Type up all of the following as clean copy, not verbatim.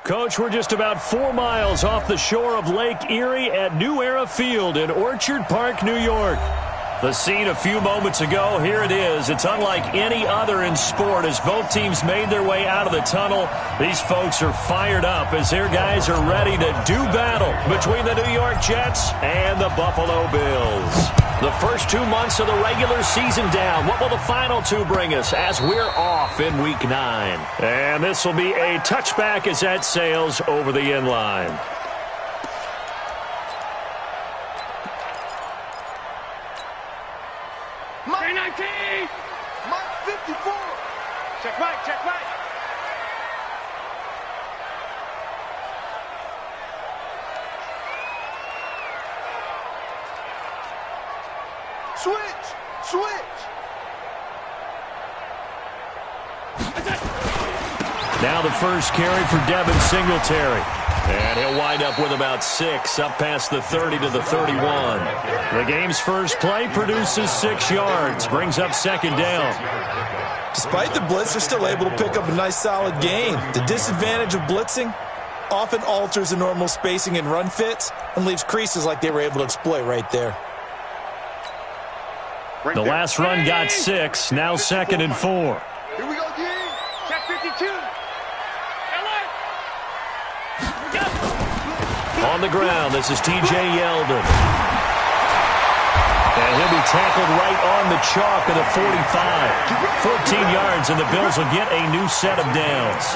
Coach, we're just about 4 miles off the shore of Lake Erie at New Era Field in Orchard Park, New York. The scene a few moments ago, here it is. It's unlike any other in sport as both teams made their way out of the tunnel. These folks are fired up as their guys are ready to do battle between the New York Jets and the Buffalo Bills. The first 2 months of the regular season down. What will the final 2 bring us as we're off in Week 9? And this will be a touchback as that sails over the end line. Mike 19! Mike 54! Check right, check right. Switch! Switch! Now the first carry for Devin Singletary. And he'll wind up with about 6, up past the 30 to the 31. The game's first play produces 6 yards, brings up second down. Despite the blitz, they're still able to pick up a nice solid gain. The disadvantage of blitzing often alters the normal spacing and run fits and leaves creases like they were able to exploit right there. The last run got 6, now 2nd and 4. Here we go, G. Check 52. On the ground, this is T.J. Yeldon. And he'll be tackled right on the chalk of the 45. 14 yards, and the Bills will get a new set of downs.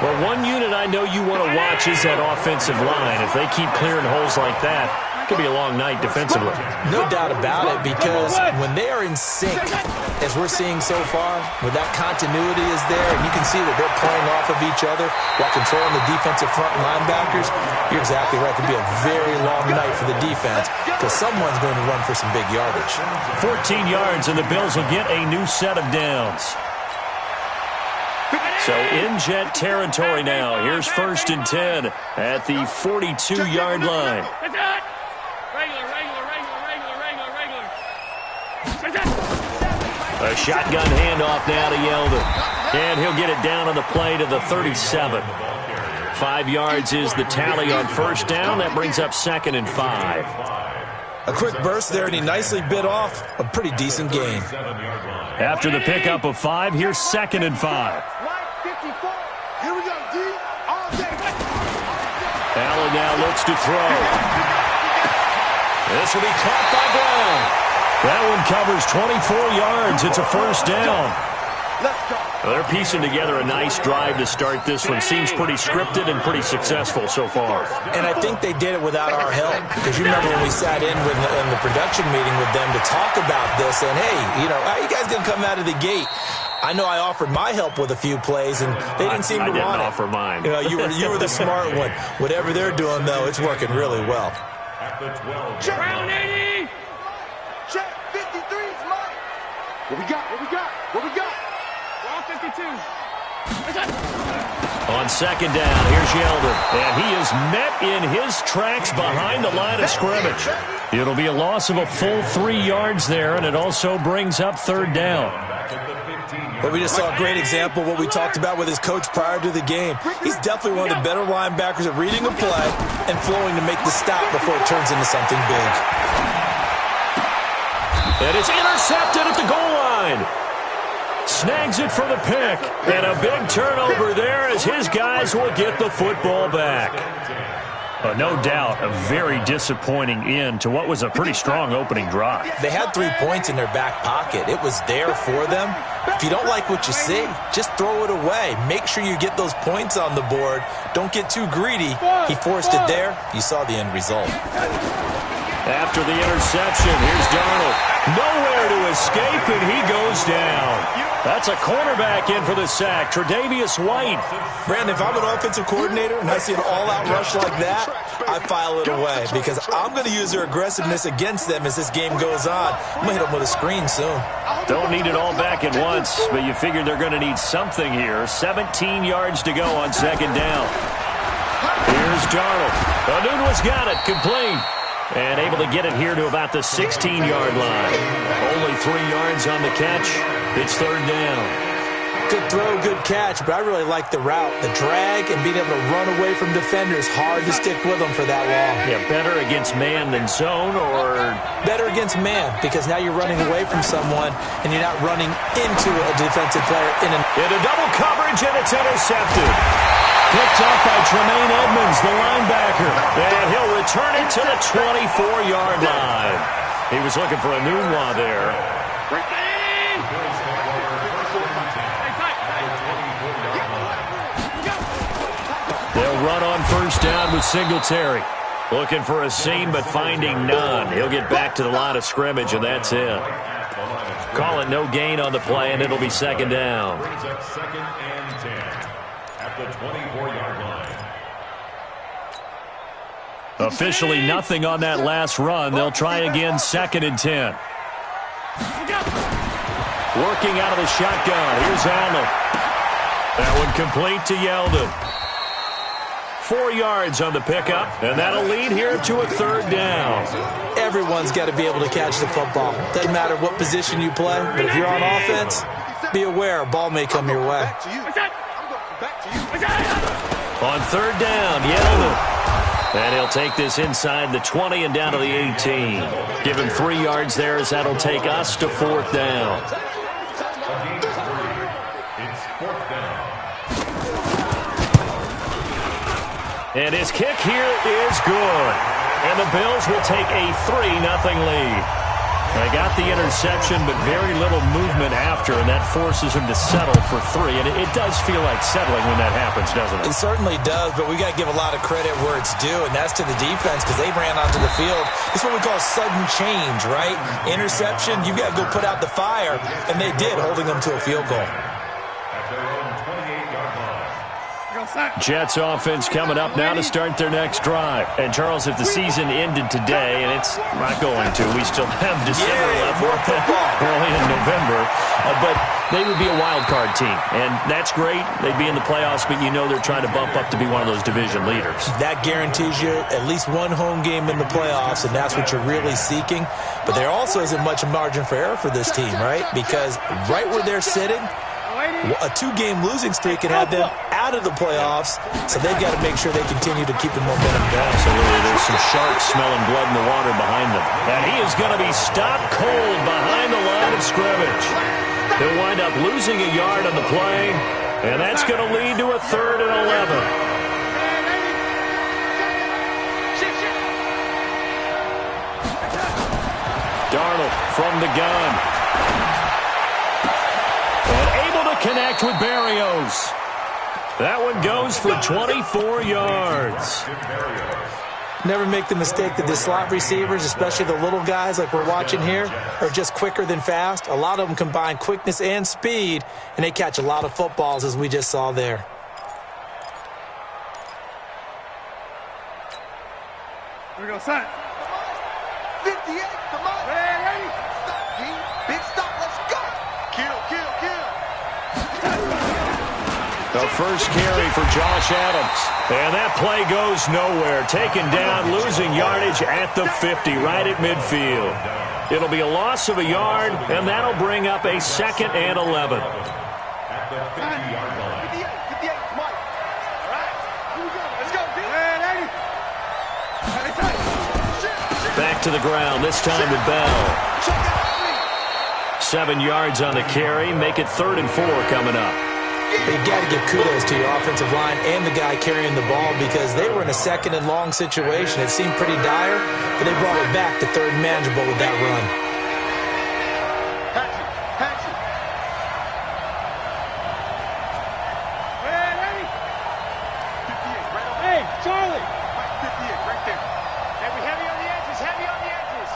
Well, one unit I know you want to watch is that offensive line. If they keep clearing holes like that, it could be a long night defensively. No doubt about it, because when they are in sync, as we're seeing so far, when that continuity is there, and you can see that they're playing off of each other while controlling the defensive front linebackers, you're exactly right. It could be a very long night for the defense because someone's going to run for some big yardage. 14 yards, and the Bills will get a new set of downs. So in Jet territory now. Here's 1st and 10 at the 42-yard line. A shotgun handoff now to Yeldon. And he'll get it down on the play to the 37. 5 yards is the tally on first down. That brings up 2nd and 5. A quick burst there, and he nicely bit off a pretty decent gain. After the pickup of 5, here's 2nd and 5. Here we go, D. All day. Allen now looks to throw. This will be caught by Brown. That one covers 24 yards. It's a first down. Let's go. Well, they're piecing together a nice drive to start this one. Seems pretty scripted and pretty successful so far. And I think they did it without our help. Because you remember when we sat in the production meeting with them to talk about this, and hey, how are you guys going to come out of the gate? I know I offered my help with a few plays, and they didn't seem to want it. I didn't offer mine. You were the smart one. Whatever they're doing, though, it's working really well. Check. Round 80. Check 53's Mike. What we got? What we got? What we got? We're on 52. On second down, here's Yeldon. And he is met in his tracks behind the line of scrimmage. It'll be a loss of a full 3 yards there, and it also brings up 3rd down. But we just saw a great example of what we talked about with his coach prior to the game. He's definitely one of the better linebackers at reading a play and flowing to make the stop before it turns into something big. And it's intercepted at the goal line. Snags it for the pick. And a big turnover there as his guys will get the football back. No doubt, a very disappointing end to what was a pretty strong opening drive. They had 3 points in their back pocket. It was there for them. If you don't like what you see, just throw it away. Make sure you get those points on the board. Don't get too greedy. He forced it there. You saw the end result. After the interception, here's Darnold. Nowhere to escape, and he goes down. That's a cornerback in for the sack, Tre'Davious White. Brandon, if I'm an offensive coordinator and I see an all-out rush like that, I file it away because I'm going to use their aggressiveness against them as this game goes on. I'm going to hit them with a screen soon. Don't need it all back at once, but you figure they're going to need something here. 17 yards to go on second down. Here's Darnold. Anunwa's got it, complete. And able to get it here to about the 16-yard line. Only 3 yards on the catch. It's 3rd down. Good throw, good catch, but I really like the route. The drag and being able to run away from defenders, hard to stick with them for that long. Yeah, better against man than zone, or? Better against man, because now you're running away from someone and you're not running into a defensive player into double coverage, and it's intercepted. Picked up by Tremaine Edmonds, the linebacker. And he'll return it to the 24-yard line. He was looking for a new one there. They'll run on first down with Singletary. Looking for a seam, but finding none. He'll get back to the line of scrimmage, and that's it. Call it no gain on the play, and it'll be second down. Brings up 2nd and 10 at the 24-yard line. Officially nothing on that last run. They'll try again, 2nd and 10. Working out of the shotgun. Here's Allen. That one complete to Yeldon. 4 yards on the pickup, and that'll lead here to a 3rd down. Everyone's got to be able to catch the football. Doesn't matter what position you play, but if you're on offense, be aware a ball may come your way. On 3rd down, Yeldon. And he'll take this inside the 20 and down to the 18. Give him 3 yards there as that'll take us to 4th down. It's 4th down. And his kick here is good. And the Bills will take a 3-0 lead. They got the interception, but very little movement after, and that forces him to settle for 3. And it does feel like settling when that happens, doesn't it? It certainly does, but we got to give a lot of credit where it's due, and that's to the defense because they ran onto the field. It's what we call sudden change, right? Interception, you got to go put out the fire, and they did, holding them to a field goal. At their own 28-yard line. Jets offense coming up now to start their next drive. And, Charles, if the season ended today, and it's not going to, we still have December left, early in November, but they would be a wild card team. And that's great. They'd be in the playoffs, but you know they're trying to bump up to be one of those division leaders. That guarantees you at least one home game in the playoffs, and that's what you're really seeking. But there also isn't much margin for error for this team, right? Because right where they're sitting, a 2-game losing streak can have them out of the playoffs, so they've got to make sure they continue to keep the momentum down. Absolutely. There's some sharks smelling blood in the water behind them. And he is going to be stopped cold behind the line of scrimmage. He'll wind up losing a yard on the play, and that's going to lead to a 3rd and 11. Darnold from the gun. Connect with Berrios. That one goes for 24 yards. Never make the mistake that the slot receivers, especially the little guys like we're watching here, are just quicker than fast. A lot of them combine quickness and speed, and they catch a lot of footballs, as we just saw there. Here we go, son. 58, come on. Ready? Big stop, let's go. Kill. The first carry for Josh Adams. And that play goes nowhere. Taken down, losing yardage at the 50, right at midfield. It'll be a loss of a yard, and that'll bring up a 2nd and 11. At the 50-yard line. 58, Mike. All right, here we go. Let's go, dude. Ready? Back to the ground, this time with Bell. 7 yards on the carry. Make it 3rd and 4 coming up. You got to give kudos to your offensive line and the guy carrying the ball because they were in a 2nd and long situation. It seemed pretty dire, but they brought it back to 3rd and manageable with that run. Patsy. Ready? 58, right over. Hey, Charlie. 58, right there. Heavy on the edges.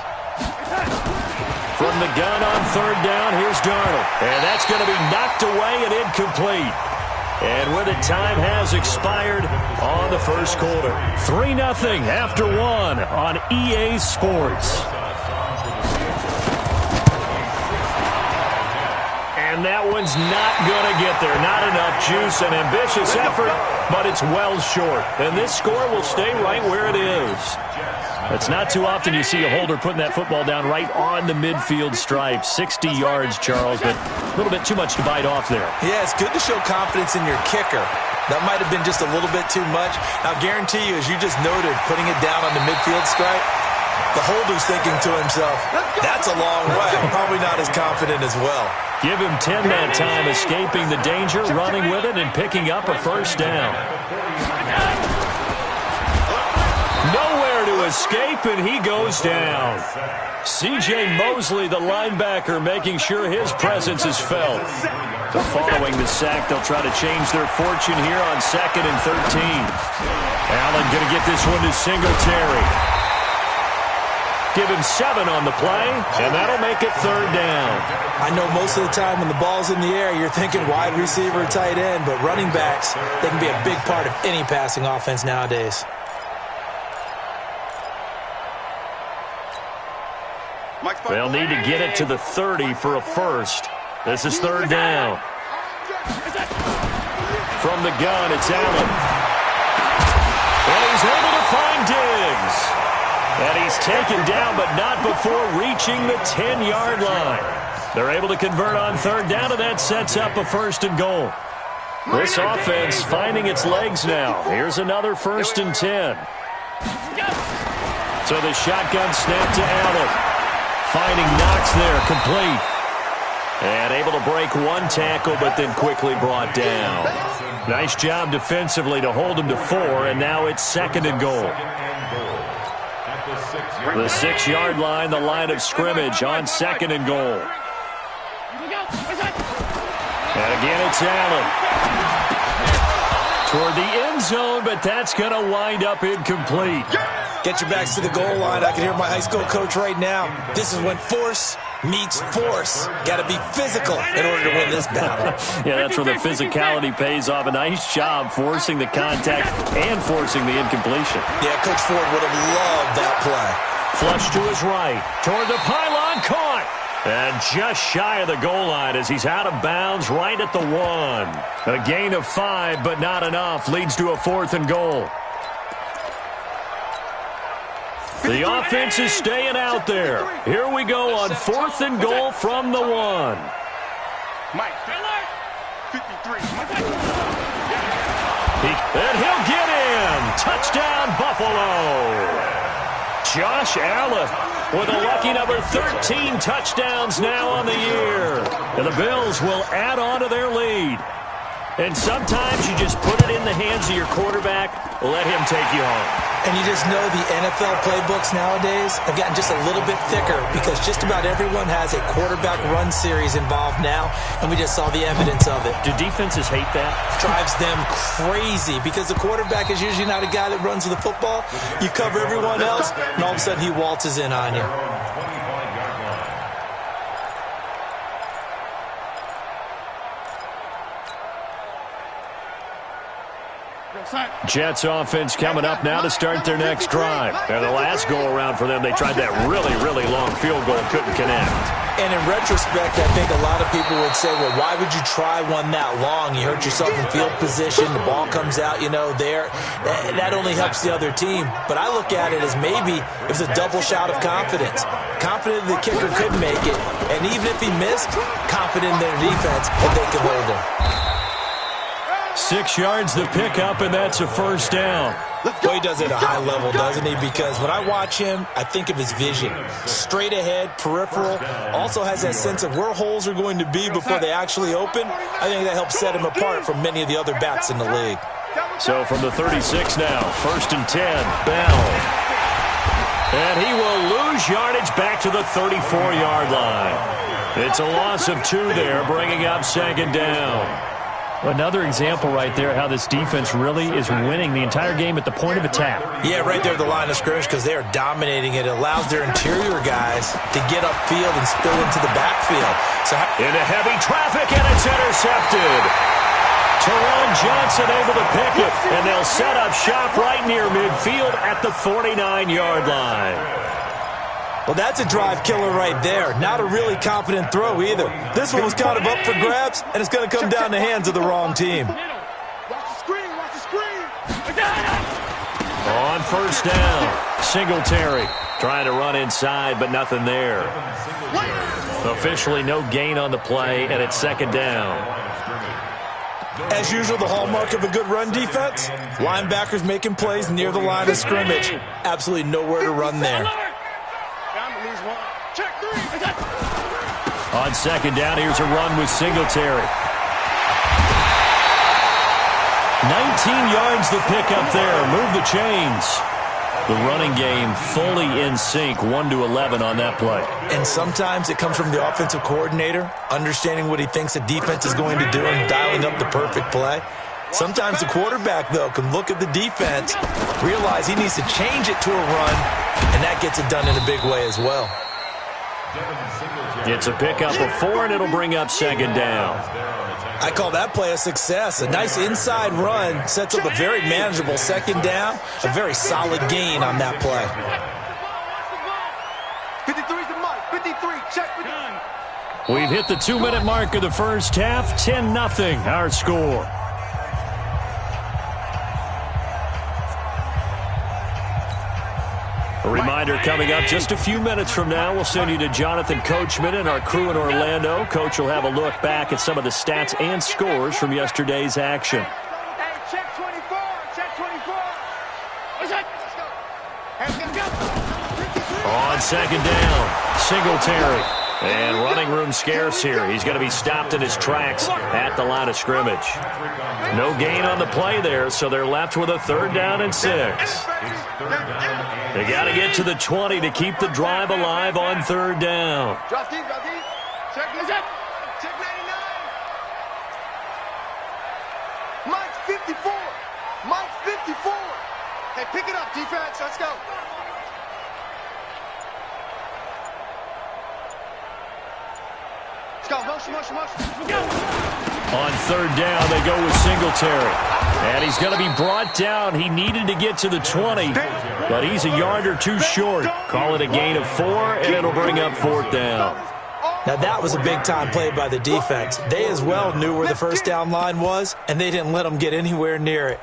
From the gun on 3rd down, here's Darnold. And that's going to be knocked away and incomplete. And with it, time has expired on the first quarter. 3-0 after 1 on EA Sports. And And that one's not going to get there. Not enough juice. An ambitious effort, but it's well short. And this score will stay right where it is. It's not too often you see a holder putting that football down right on the midfield stripe. 60 yards, Charles, but a little bit too much to bite off there. Yeah, it's good to show confidence in your kicker. That might have been just a little bit too much. I'll guarantee you, as you just noted, putting it down on the midfield stripe, the holder's thinking to himself, that's a long way. Probably not as confident as well. Give him 10 that time, escaping the danger, running with it, and picking up a first down. Nowhere to escape, and he goes down. C.J. Mosley, the linebacker, making sure his presence is felt. Following the sack, they'll try to change their fortune here on 2nd and 13. Allen going to get this one to Singletary. Give him 7 on the play, and that'll make it 3rd down. I know most of the time when the ball's in the air, you're thinking wide receiver, tight end, but running backs, they can be a big part of any passing offense nowadays. They'll need to get it to the 30 for a first. This is 3rd down. From the gun, it's Allen. And he's able to find Diggs. And he's taken down, but not before reaching the 10-yard line. They're able to convert on 3rd down, and that sets up a 1st and goal. This offense finding its legs now. Here's another 1st and 10. So the shotgun snap to Allen. Finding Knox there, complete. And able to break one tackle, but then quickly brought down. Nice job defensively to hold him to 4, and now it's 2nd and goal. The 6-yard line, the line of scrimmage on 2nd and goal. And again, it's Allen. Toward the end zone, but that's going to wind up incomplete. Get your backs to the goal line. I can hear my high school coach right now. This is when force meets force. Got to be physical in order to win this battle. Yeah, that's where the physicality pays off. A nice job forcing the contact and forcing the incompletion. Yeah, Coach Ford would have loved that play. Flush to his right. Toward the pylon, caught. And just shy of the goal line as he's out of bounds right at the 1. A gain of 5, but not enough. Leads to a 4th and goal. The offense is staying out there. Here we go on 4th and goal from the 1. Mike, 53. And he'll get in. Touchdown, Buffalo. Josh Allen with a lucky number 13 touchdowns now on the year. And the Bills will add on to their lead. And sometimes you just put it in the hands of your quarterback, let him take you home. And you just know the NFL playbooks nowadays have gotten just a little bit thicker because just about everyone has a quarterback run series involved now, and we just saw the evidence of it. Do defenses hate that? Drives them crazy because the quarterback is usually not a guy that runs with the football. You cover everyone else, and all of a sudden he waltzes in on you. Jets offense coming up now to start their next drive. And the last go-around for them, they tried that really, really long field goal, couldn't connect. And in retrospect, I think a lot of people would say, well, why would you try one that long? You hurt yourself in field position, the ball comes out, there. That only helps the other team. But I look at it as maybe it was a double shot of confidence. Confident the kicker could make it, and even if he missed, confident in their defense that they could hold him. 6 yards the pickup, and that's a first down. Well, he does it at a high level, doesn't he? Because when I watch him, I think of his vision. Straight ahead, peripheral. Also has that sense of where holes are going to be before they actually open. I think that helps set him apart from many of the other backs in the league. So from the 36 now, 1st and 10, Bell. And he will lose yardage back to the 34-yard line. It's a loss of 2 there, bringing up 2nd down. Another example right there how this defense really is winning the entire game at the point of attack. Yeah, right there at the line of scrimmage because they are dominating it. It allows their interior guys to get upfield and spill into the backfield. So into heavy traffic, and it's intercepted. Terron Johnson able to pick it, and they'll set up shop right near midfield at the 49-yard line. Well, that's a drive killer right there. Not a really confident throw either. This one was kind of up for grabs, and it's going to come down the hands of the wrong team. Watch the screen, watch the screen. On first down, Singletary trying to run inside, but nothing there. Officially no gain on the play, and it's second down. As usual, the hallmark of a good run defense, linebackers making plays near the line of scrimmage. Absolutely nowhere to run there. On second down, here's a run with Singletary. 19 yards the pick up there. Move the chains. The running game fully in sync, 1-11 on that play. And sometimes it comes from the offensive coordinator, understanding what he thinks the defense is going to do and dialing up the perfect play. Sometimes the quarterback, though, can look at the defense, realize he needs to change it to a run, and that gets it done in a big way as well. It's a pickup of 4, and it'll bring up second down. I call that play a success. A nice inside run sets up a very manageable second down, a very solid gain on that play. 53's the mark, 53, check. We've hit the 2-minute mark of the first half, 10-0 our score. A reminder coming up just a few minutes from now, we'll send you to Jonathan Coachman and our crew in Orlando. Coach will have a look back at some of the stats and scores from yesterday's action. Hey, check 24, check 24. On second down, Singletary. And running room scarce here. He's going to be stopped in his tracks at the line of scrimmage. No gain on the play there, so they're left with a 3rd down and 6. They got to get to the 20 to keep the drive alive on 3rd down. Drop deep, drop deep. Check 99. Mike's 54. Mike's 54. Hey, pick it up, defense. Let's go. Let's go. Motion. On 3rd down, they go with Singletary. And he's going to be brought down. He needed to get to the 20, but he's a yard or two short. Call it a gain of 4, and it'll bring up 4th down. Now that was a big-time play by the defense. They as well knew where the first down line was, and they didn't let them get anywhere near it.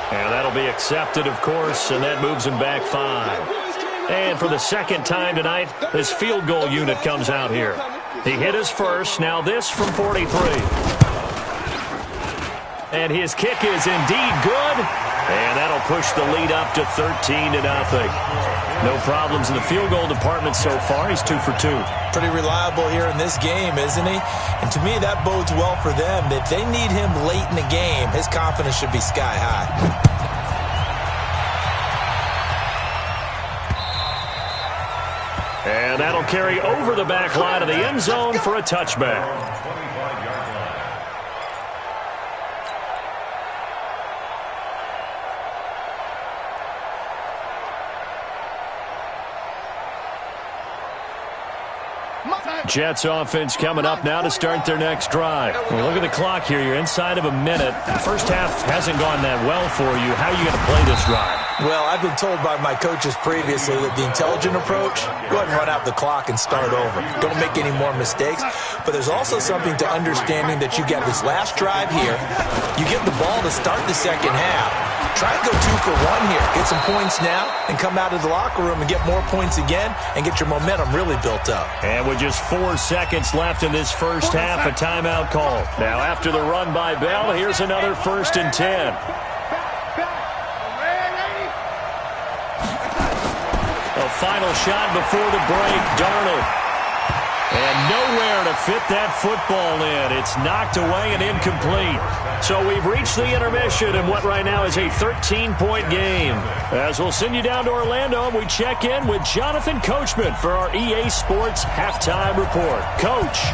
And that'll be accepted, of course, and that moves him back 5. And for the second time tonight, his field goal unit comes out here. He hit his first, now this from 43. And his kick is indeed good, and that'll push the lead up to 13-0. No problems in the field goal department so far. He's 2 for 2. Pretty reliable here in this game, isn't he? And to me, that bodes well for them. If they need him late in the game, his confidence should be sky high. And that'll carry over the back line of the end zone for a touchback. Jets offense coming up now to start their next drive. Well, look at the clock here. You're inside of a minute. The first half hasn't gone that well for you. How are you going to play this drive? Well, I've been told by my coaches previously that the intelligent approach, go ahead and run out the clock and start over. Don't make any more mistakes. But there's also something to understanding that you get this last drive here. You get the ball to start the second half. Try and go 2 for 1 here. Get some points now and come out of the locker room and get more points again and get your momentum really built up. And with just 4 seconds left in this first half, a timeout call. Now after the run by Bell, here's another 1st and 10. A final shot before the break, Darnold. And nowhere to fit that football in. It's knocked away and incomplete. So we've reached the intermission in what right now is a 13-point game. As we'll send you down to Orlando, we check in with Jonathan Coachman for our EA Sports Halftime Report. Coach.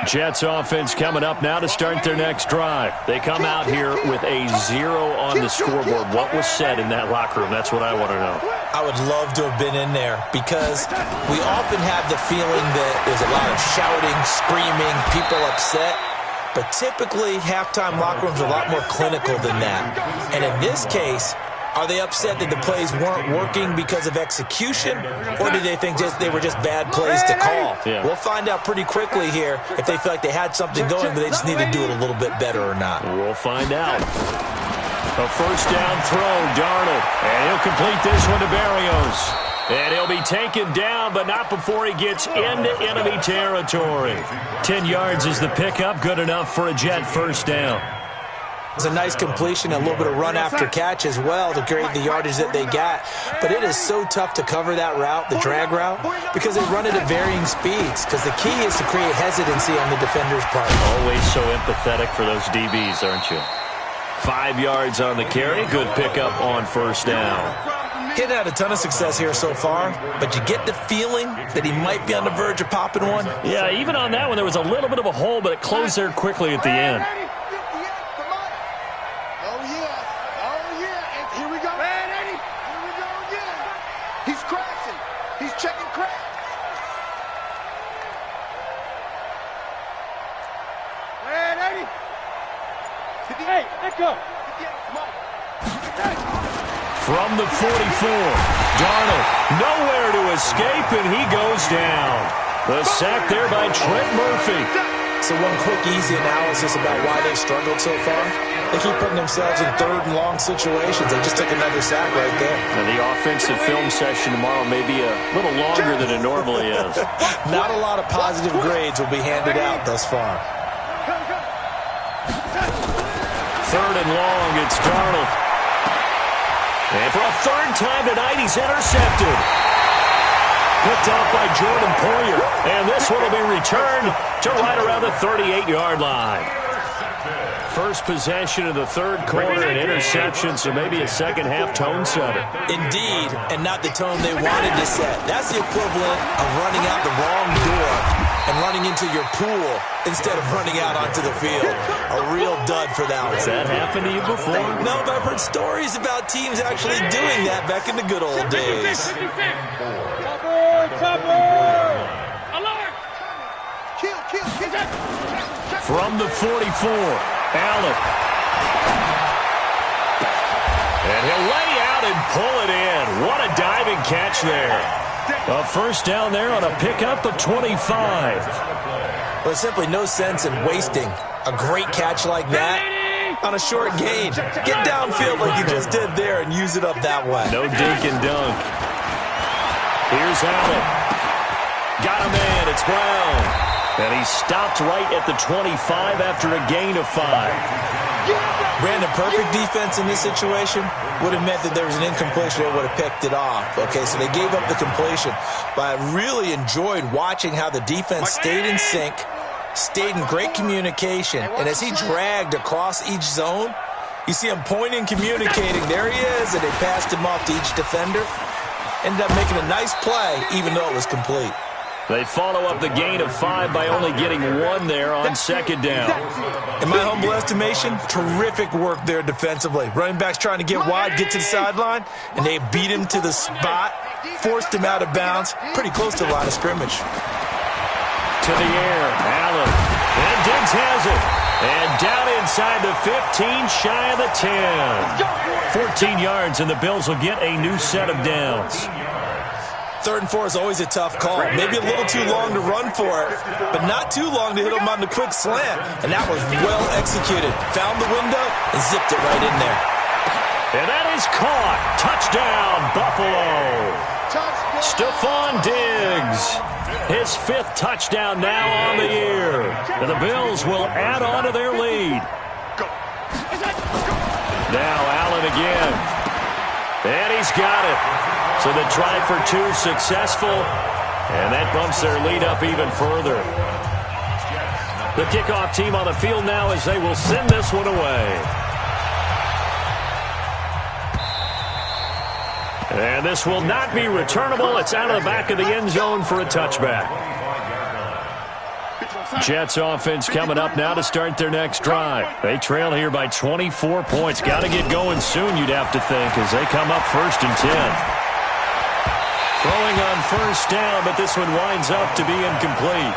Jets offense coming up now to start their next drive. They come out here with a 0 on the scoreboard. What was said in that locker room? That's what I want to know. I would love to have been in there because we often have the feeling that there's a lot of shouting, screaming, people upset. But typically, halftime locker rooms are a lot more clinical than that. And in this case, are they upset that the plays weren't working because of execution, or did they think they were just bad plays to call? Yeah. We'll find out pretty quickly here if they feel like they had something going, but they just need to do it a little bit better or not. We'll find out. A first down throw, Darnold, and he'll complete this one to Berrios. And he'll be taken down, but not before he gets into enemy territory. 10 yards is the pickup, good enough for a Jet first down. It's a nice completion, a little bit of run after catch as well to create the yardage that they got. But it is so tough to cover that route, the drag route, because they run it at varying speeds. Because the key is to create hesitancy on the defender's part. Always so empathetic for those DBs, aren't you? 5 yards on the carry, good pickup on first down. He hadn't had a ton of success here so far, but you get the feeling that he might be on the verge of popping one. Yeah, even on that one, there was a little bit of a hole, but it closed there quickly at the end. From the 44, Darnold nowhere to escape, and he goes down. The sack there by Trent Murphy. So one quick, easy analysis about why they've struggled so far. They keep putting themselves in third and long situations. They just took another sack right there. And the offensive film session tomorrow may be a little longer than it normally is. Not a lot of positive grades will be handed out thus far. Third and long, it's Darnold. And for a third time tonight, he's intercepted. Picked off by Jordan Poyer. And this one will be returned to right around the 38-yard line. First possession of the third quarter, an interception, so maybe a second-half tone setter. Indeed, and not the tone they wanted to set. That's the equivalent of running out the wrong door and running into your pool instead of running out onto the field. A real dud for that one. Has that happened to you before? No, but I've heard stories about teams actually doing that back in the good old days. From the 44, Allen. And he'll lay out and pull it in. What a diving catch there. A first down there on a pickup of 25. There's simply no sense in wasting a great catch like that on a short gain. Get downfield like you just did there and use it up that way. No dink and dunk. Here's Allen. Got a man. It's Brown. And he stopped right at the 25 after a gain of 5. Brandon, perfect defense in this situation would have meant that there was an incompletion that would have picked it off. Okay, so they gave up the completion. But I really enjoyed watching how the defense stayed in sync, stayed in great communication. And as he dragged across each zone, you see him pointing, communicating. There he is, and they passed him off to each defender. Ended up making a nice play, even though it was complete. They follow up the gain of 5 by only getting 1 there on second down. In my humble estimation, terrific work there defensively. Running backs trying to get wide, get to the sideline, and they beat him to the spot, forced him out of bounds, pretty close to the line of scrimmage. To the air, Allen. And Diggs has it. And down inside the 15, shy of the 10. 14 yards, and the Bills will get a new set of downs. 3rd and 4 is always a tough call. Maybe a little too long to run for it, but not too long to hit him on the quick slant. And that was well executed. Found the window and zipped it right in there. And that is caught. Touchdown, Buffalo. Stephon Diggs, his 5th touchdown now on the year. And the Bills will add on to their lead. Now Allen again. And he's got it. So the try for 2 successful. And that bumps their lead up even further. The kickoff team on the field now as they will send this one away. And this will not be returnable. It's out of the back of the end zone for a touchback. Jets offense coming up now to start their next drive. They trail here by 24 points. Got to get going soon, you'd have to think, as they come up 1st and 10. Throwing on 1st down, but this one winds up to be incomplete.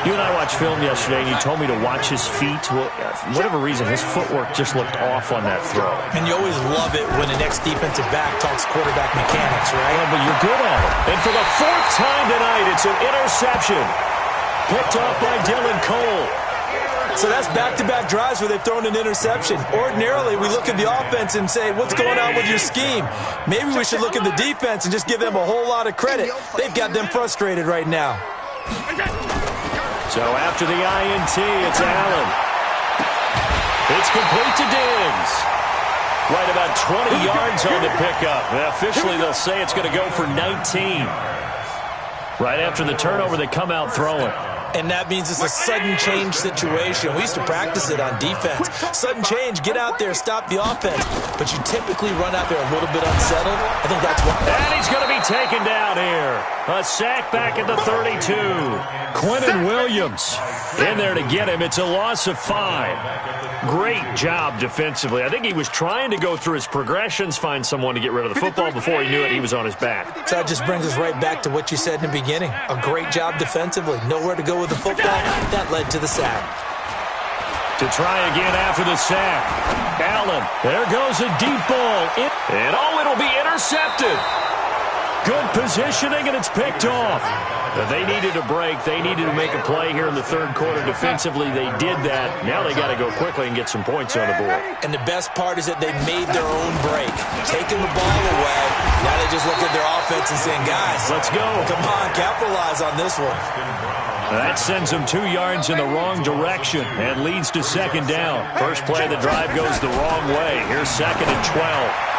You and I watched film yesterday, and you told me to watch his feet. Well, for whatever reason, his footwork just looked off on that throw. And you always love it when the next defensive back talks quarterback mechanics, right? Well, but you're good at it. And for the 4th time tonight, it's an interception. Picked off by Dylan Cole. So that's back-to-back drives where they've thrown an interception. Ordinarily, we look at the offense and say, what's going on with your scheme? Maybe we should look at the defense and just give them a whole lot of credit. They've got them frustrated right now. So after the INT, it's Allen. It's complete to Diggs. Right about 20 yards on the pickup. Officially, they'll say it's going to go for 19. Right after the turnover, they come out throwing. And that means it's a sudden change situation. We used to practice it on defense. Sudden change, get out there, stop the offense. But you typically run out there a little bit unsettled. I think that's why. And he's going to be taken down here. A sack back at the 32. Quentin Williams in there to get him. It's a loss of 5. Great job defensively. I think he was trying to go through his progressions, find someone to get rid of the football. Before he knew it, he was on his back. So that just brings us right back to what you said in the beginning. A great job defensively. Nowhere to go with the football. That led to the sack. To try again after the sack. Allen. There goes a deep ball. And it'll be intercepted. Good positioning, and it's picked off. They needed a break. They needed to make a play here in the 3rd quarter. Defensively, they did that. Now they got to go quickly and get some points on the board. And the best part is that they made their own break. Taking the ball away. Now they just look at their offense and saying, guys, let's go. Come on, capitalize on this one. That sends them 2 yards in the wrong direction and leads to 2nd down. First play of the drive goes the wrong way. Here's 2nd and 12.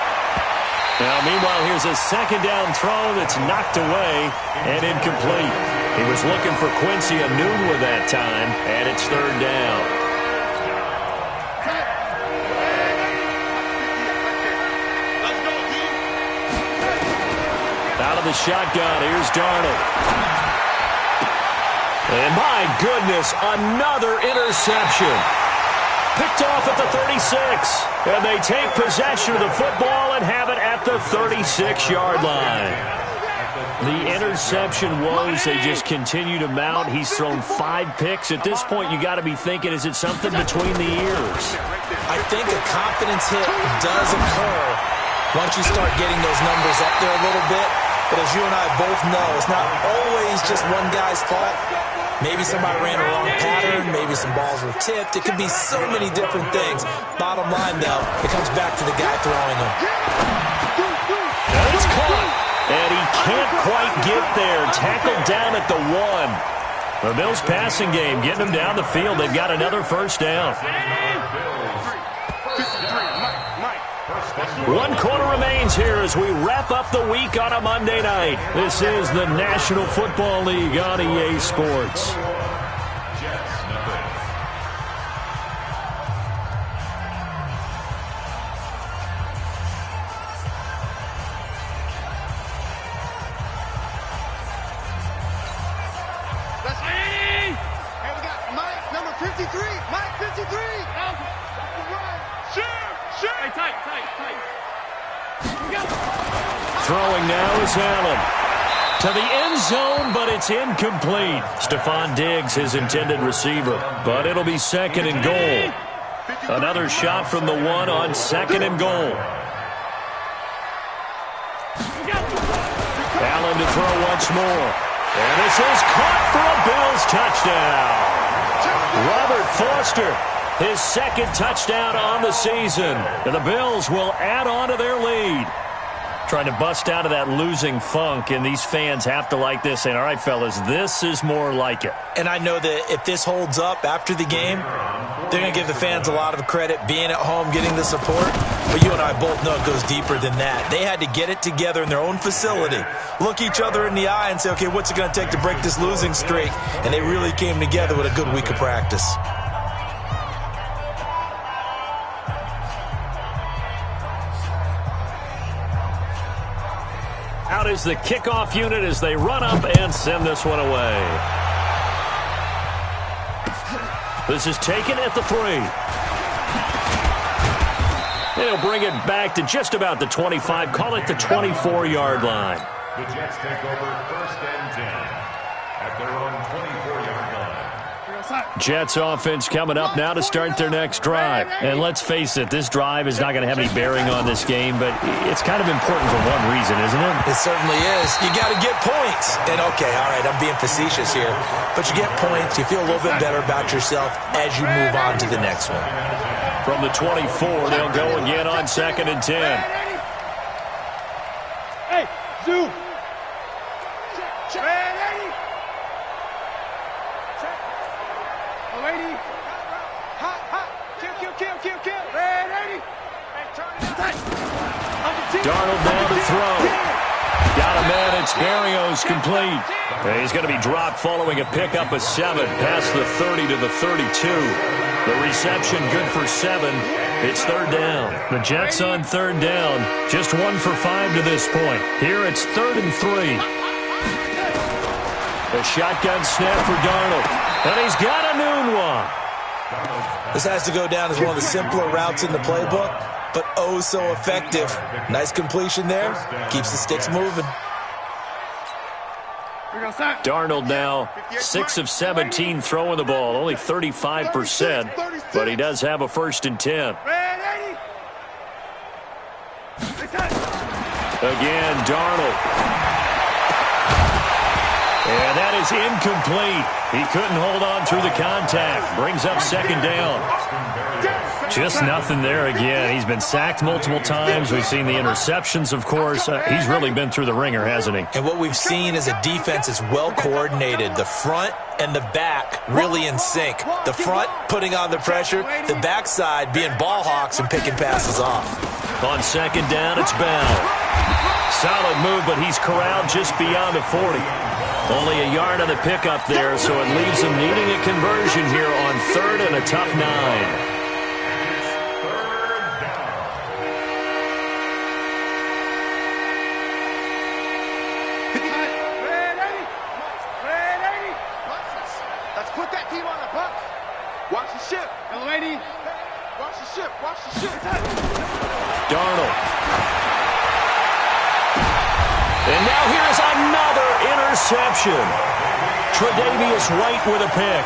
Now, meanwhile, here's a 2nd down throw that's knocked away and incomplete. He was looking for Quincy Enunwa that time, and it's 3rd down. Out of the shotgun, here's Darnold. And my goodness, another interception. Picked off at the 36. And they take possession of the football and have it at the 36-yard line. The interception woes, they just continue to mount. He's thrown 5 picks. At this point, you got to be thinking, is it something between the ears? I think a confidence hit does occur once you start getting those numbers up there a little bit. But as you and I both know, it's not always just one guy's fault. Maybe somebody ran a wrong pattern. Maybe some balls were tipped. It could be so many different things. Bottom line, though, it comes back to the guy throwing them. And it's caught. And he can't quite get there. Tackled down at the 1. The Bills passing game, getting them down the field. They've got another 1st down. 1 quarter remains here as we wrap up the week on a Monday night. This is the National Football League on EA Sports. That's 80! Hey, we got Mike, number 53. Mike, 53. Shoot! Hey, tight. Throwing now is Allen. To the end zone, but it's incomplete. Stephon Diggs, his intended receiver. But it'll be 2nd and goal. Another shot from the 1 on 2nd and goal. Allen to throw once more. And this is caught for a Bills touchdown. Robert Foster His second touchdown on the season. And the Bills will add on to their lead. Trying to bust out of that losing funk, and these fans have to like this. And all right, fellas, this is more like it. And I know that if this holds up after the game, they're going to give the fans a lot of credit being at home, getting the support. But you and I both know it goes deeper than that. They had to get it together in their own facility, look each other in the eye and say, okay, what's it going to take to break this losing streak? And they really came together with a good week of practice. Out is the kickoff unit as they run up and send this one away. This is taken at the 3. And he'll bring it back to just about the 25. Call it the 24-yard line. The Jets take over 1st and 10 at their own 24-yard line. Jets offense coming up now to start their next drive. And let's face it, this drive is not going to have any bearing on this game, but it's kind of important for one reason, isn't it? It certainly is. You got to get points. And, okay, all right, I'm being facetious here. But you get points, you feel a little bit better about yourself as you move on to the next one. From the 24, they'll go again on 2nd and 10. Hey, Zoo. Darnold now to throw. Got a man. It's Berrios complete. He's going to be dropped following a pickup of 7 past the 30 to the 32. The reception good for 7. It's 3rd down. The Jets on 3rd down. Just 1 for 5 to this point. Here it's 3rd and 3. A shotgun snap for Darnold. And he's got a noon one. This has to go down as one of the simpler routes in the playbook, but oh so effective. Nice completion there. Keeps the sticks moving. Darnold now 6 of 17 throwing the ball, only 35%, but he does have a 1st and 10. Again, Darnold. And that is incomplete. He couldn't hold on through the contact. Brings up 2nd down. Just nothing there again. He's been sacked multiple times. We've seen the interceptions, of course. He's really been through the ringer, hasn't he? And what we've seen is a defense is well coordinated. The front and the back really in sync. The front putting on the pressure. The backside being ball hawks and picking passes off. On 2nd down, it's Bell. Solid move, but he's corralled just beyond the 40. Only a yard on the pickup there, so it leaves him needing a conversion here on 3rd and a tough 9. Let's put that team on the bus. Watch the ship. Young lady. Watch the ship. Watch the ship. Darnold. And now here's another interception. Tre'Davious White with a pick.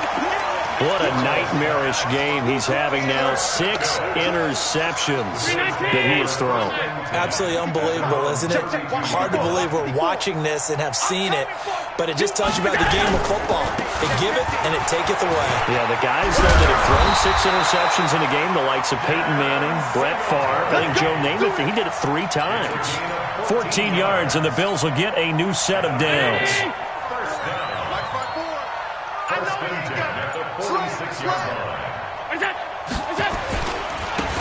What a nightmarish game he's having now. 6 interceptions that he has thrown. Absolutely unbelievable, isn't it? Hard to believe we're watching this and have seen it, but it just tells you about the game of football. It giveth and it taketh away. Yeah, the guys though that have thrown 6 interceptions in a game, the likes of Peyton Manning, Brett Favre, I think Joe Namath, he did it 3 times. 14 yards, and the Bills will get a new set of downs.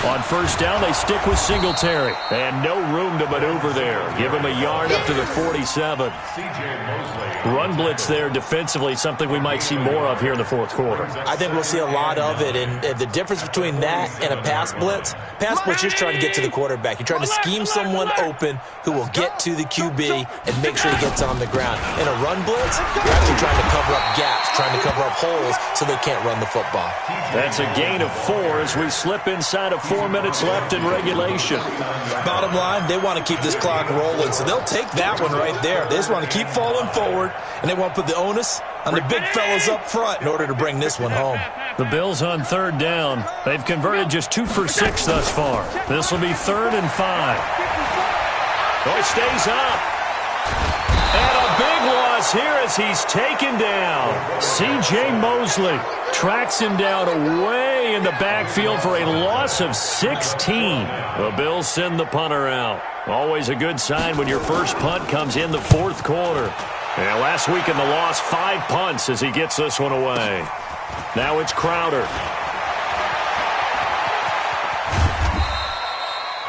On 1st down, they stick with Singletary. And no room to maneuver there. Give him a yard up to the 47. Run blitz there defensively, something we might see more of here in the 4th quarter. I think we'll see a lot of it. And the difference between that and a pass blitz is trying to get to the quarterback. You're trying to scheme someone open who will get to the QB and make sure he gets on the ground. In a run blitz, you're actually trying to cover up gaps, trying to cover up holes so they can't run the football. That's a gain of 4 as we slip inside of 4 minutes left in regulation. Bottom line, they want to keep this clock rolling, so they'll take that one right there. They just want to keep falling forward, and they want to put the onus on the big fellas up front in order to bring this one home. The Bills on 3rd down. They've converted just 2 for 6 thus far. This will be 3rd and 5. Oh, he stays up. And a big loss here as he's taken down. C.J. Mosley tracks him down way Early in the backfield for a loss of 16. The Bills send the punter out. Always a good sign when your first punt comes in the fourth quarter. And last week in the loss, 5 punts as he gets this one away. Now it's Crowder.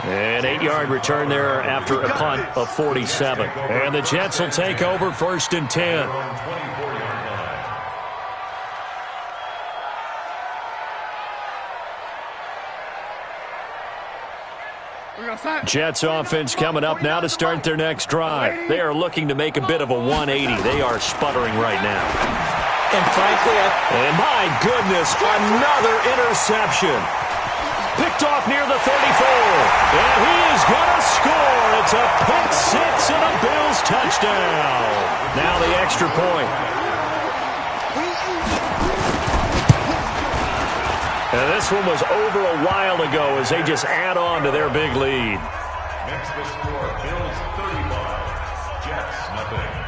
An 8-yard return there after a punt of 47. And the Jets will take over 1st and 10. Jets offense coming up now to start their next drive. They are looking to make a bit of a 180. They are sputtering right now. And frankly, and my goodness, another interception. Picked off near the 34. And he is going to score. It's a pick six and a Bills touchdown. Now the extra point. And this one was over a while ago as they just add on to their big lead. Next the score, Bills 35, Jets nothing.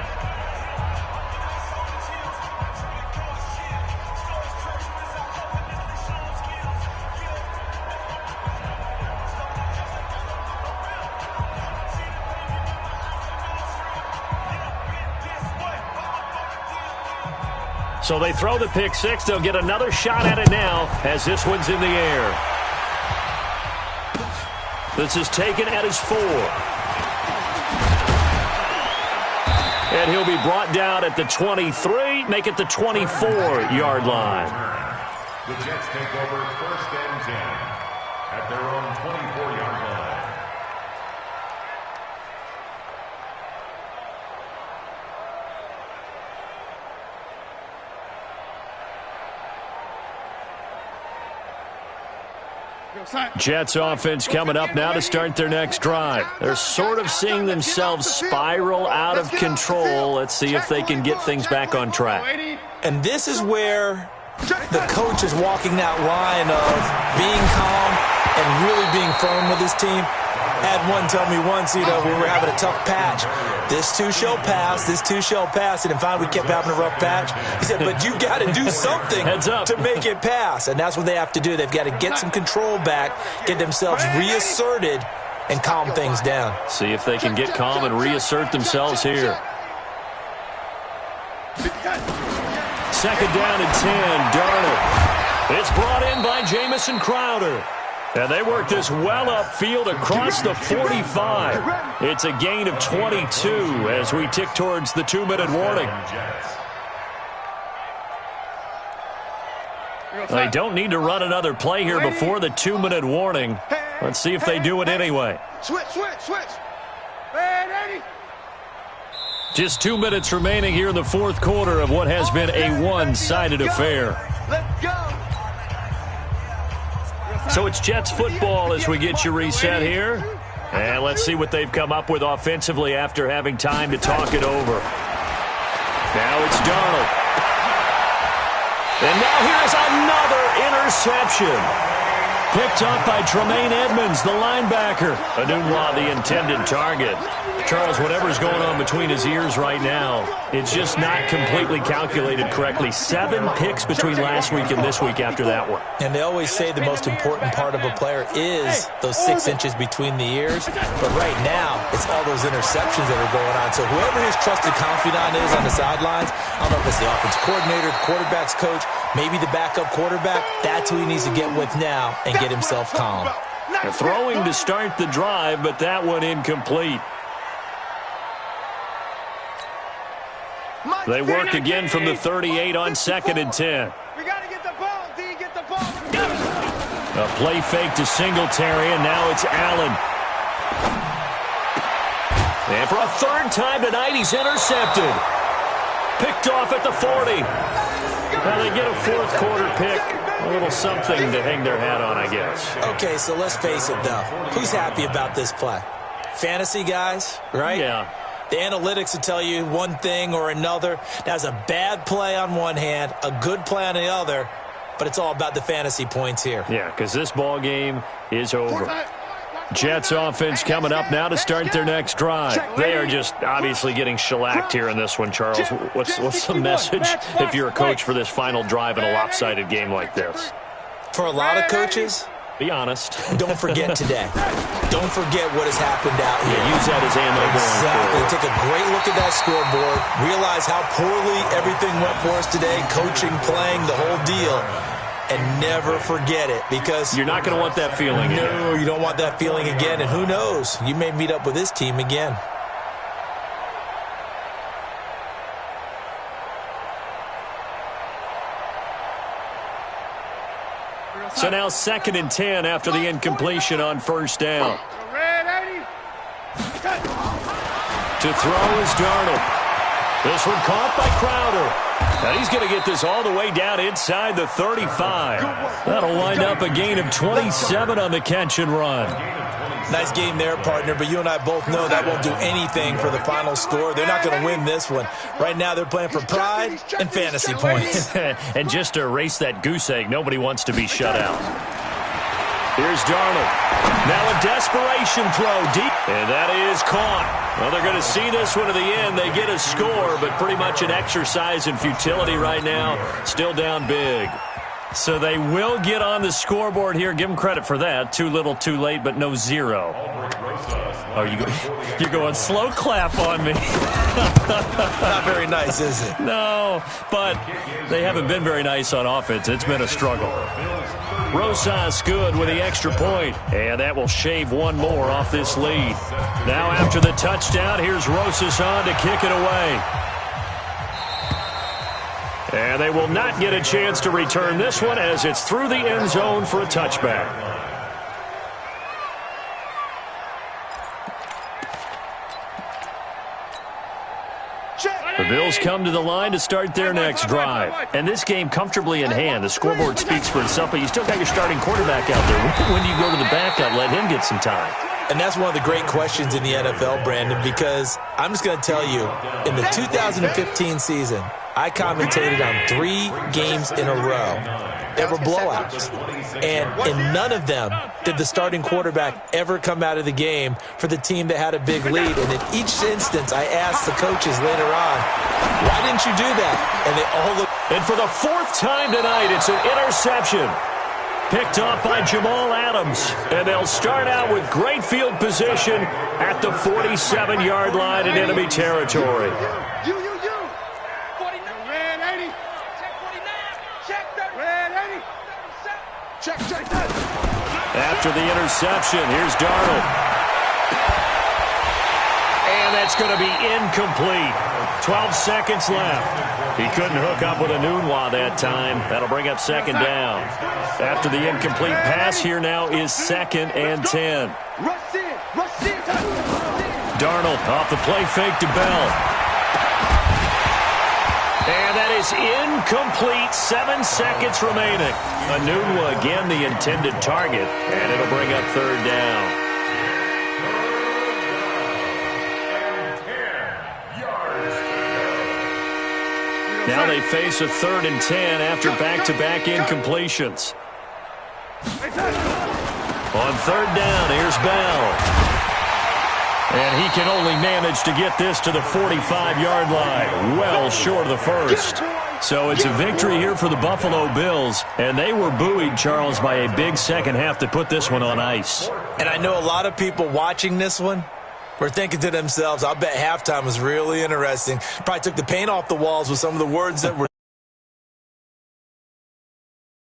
So they throw the pick six. They'll get another shot at it now as this one's in the air. This is taken at his 4. And he'll be brought down at the 23, make it the 24-yard line. The Jets take over 1st and 10 at their own 24-yard line. Jets offense coming up now to start their next drive. They're sort of seeing themselves spiral out of control. Let's see if they can get things back on track. And this is where the coach is walking that line of being calm and really being firm with his team. Had one tell me once, we were having a tough patch. This too shall pass, this too shall pass. And finally we kept having a rough patch. He said, but you got to do something to make it pass. And that's what they have to do. They've got to get some control back, get themselves reasserted, and calm things down. See if they can get calm and reassert themselves here. 2nd down and 10, Darnold. It's brought in by Jamison Crowder. And they work this well upfield across the 45. It's a gain of 22 as we tick towards the 2-minute warning. They don't need to run another play here before the 2-minute warning. Let's see if they do it anyway. Switch. Just 2 minutes remaining here in the fourth quarter of what has been a one-sided affair. Let's go. So it's Jets football as we get you reset here. And let's see what they've come up with offensively after having time to talk it over. Now it's Darnold. And now here's another interception. Picked up by Tremaine Edmonds, the linebacker. Enunwa, the intended target. Charles, whatever's going on between his ears right now, it's just not completely calculated correctly. 7 picks between last week and this week after that one. And they always say the most important part of a player is those 6 inches between the ears. But right now, it's all those interceptions that are going on. So whoever his trusted confidant is on the sidelines, I don't know if it's the offensive coordinator, the quarterback's coach, maybe the backup quarterback, that's who he needs to get with now and get himself calm. They're throwing to start the drive, but that one incomplete. They work again from the 38 on 2nd and 10. We got to get the ball, D. Get the ball. A play fake to Singletary, and now it's Allen. And for a 3rd time tonight, he's intercepted. Picked off at the 40. Now they get a 4th quarter pick. A little something to hang their hat on, I guess. Okay, so let's face it, though. Who's happy about this play? Fantasy guys, right? Yeah. The analytics will tell you one thing or another. That's a bad play on one hand, a good play on the other, but it's all about the fantasy points here. Yeah, because this ball game is over. Jets offense coming up now to start their next drive. They are just obviously getting shellacked here in this one, Charles. What's the message if you're a coach for this final drive in a lopsided game like this? For a lot of coaches, be honest. Don't forget today. Don't forget what has happened out here. Yeah, use that as ammo. Exactly. Take a great look at that scoreboard. Realize how poorly everything went for us today. Coaching, playing, the whole deal. And never forget it, because you're not going to want that feeling again. No, you don't want that feeling again. And who knows? You may meet up with this team again. So now 2nd and 10 after the incompletion on first down. To throw is Darnold. This one caught by Crowder. And he's going to get this all the way down inside the 35. That'll wind up a gain of 27 on the catch and run. Nice game there, partner, but you and I both know that won't do anything for the final score. They're not going to win this one. Right now they're playing for pride and fantasy points. And just to erase that goose egg, nobody wants to be shut out. Here's Darnold. Now a desperation throw deep. And that is caught. Well, they're going to see this one to the end. They get a score, but pretty much an exercise in futility right now. Still down big. So they will get on the scoreboard here. Give them credit for that. Too little, too late, but no zero. Oh, you're going slow clap on me. Not very nice, is it? No, but they haven't been very nice on offense. It's been a struggle. Rosas good with the extra point, and that will shave one more off this lead. Now after the touchdown, here's Rosas on to kick it away. And they will not get a chance to return this one as it's through the end zone for a touchback. The Bills come to the line to start their next drive. And this game comfortably in hand. The scoreboard speaks for itself, but you still got your starting quarterback out there. When do you go to the backup? Let him get some time. And that's one of the great questions in the NFL, Brandon, because I'm just going to tell you, in the 2015 season, I commentated on 3 games in a row. They were blowouts. And in none of them did the starting quarterback ever come out of the game for the team that had a big lead. And in each instance, I asked the coaches later on, why didn't you do that? And they all looked. And for the 4th time tonight, it's an interception. Picked off by Jamal Adams. And they'll start out with great field position at the 47-yard line in enemy territory. After the interception, here's Darnold. And that's going to be incomplete. 12 seconds left. He couldn't hook up with a Nunwa that time. That'll bring up 2nd down. After the incomplete pass, here now is 2nd and 10. Darnold off the play fake to Bell. And that is incomplete. 7 seconds remaining. Enunwa again the intended target, and it'll bring up 3rd down. Now they face a 3rd and 10 after back-to-back incompletions. On 3rd down, here's Bell. And he can only manage to get this to the 45-yard line, well short of the 1st. So it's a victory here for the Buffalo Bills, and they were buoyed, Charles, by a big second half to put this one on ice. And I know a lot of people watching this one were thinking to themselves, I'll bet halftime was really interesting. Probably took the paint off the walls with some of the words that were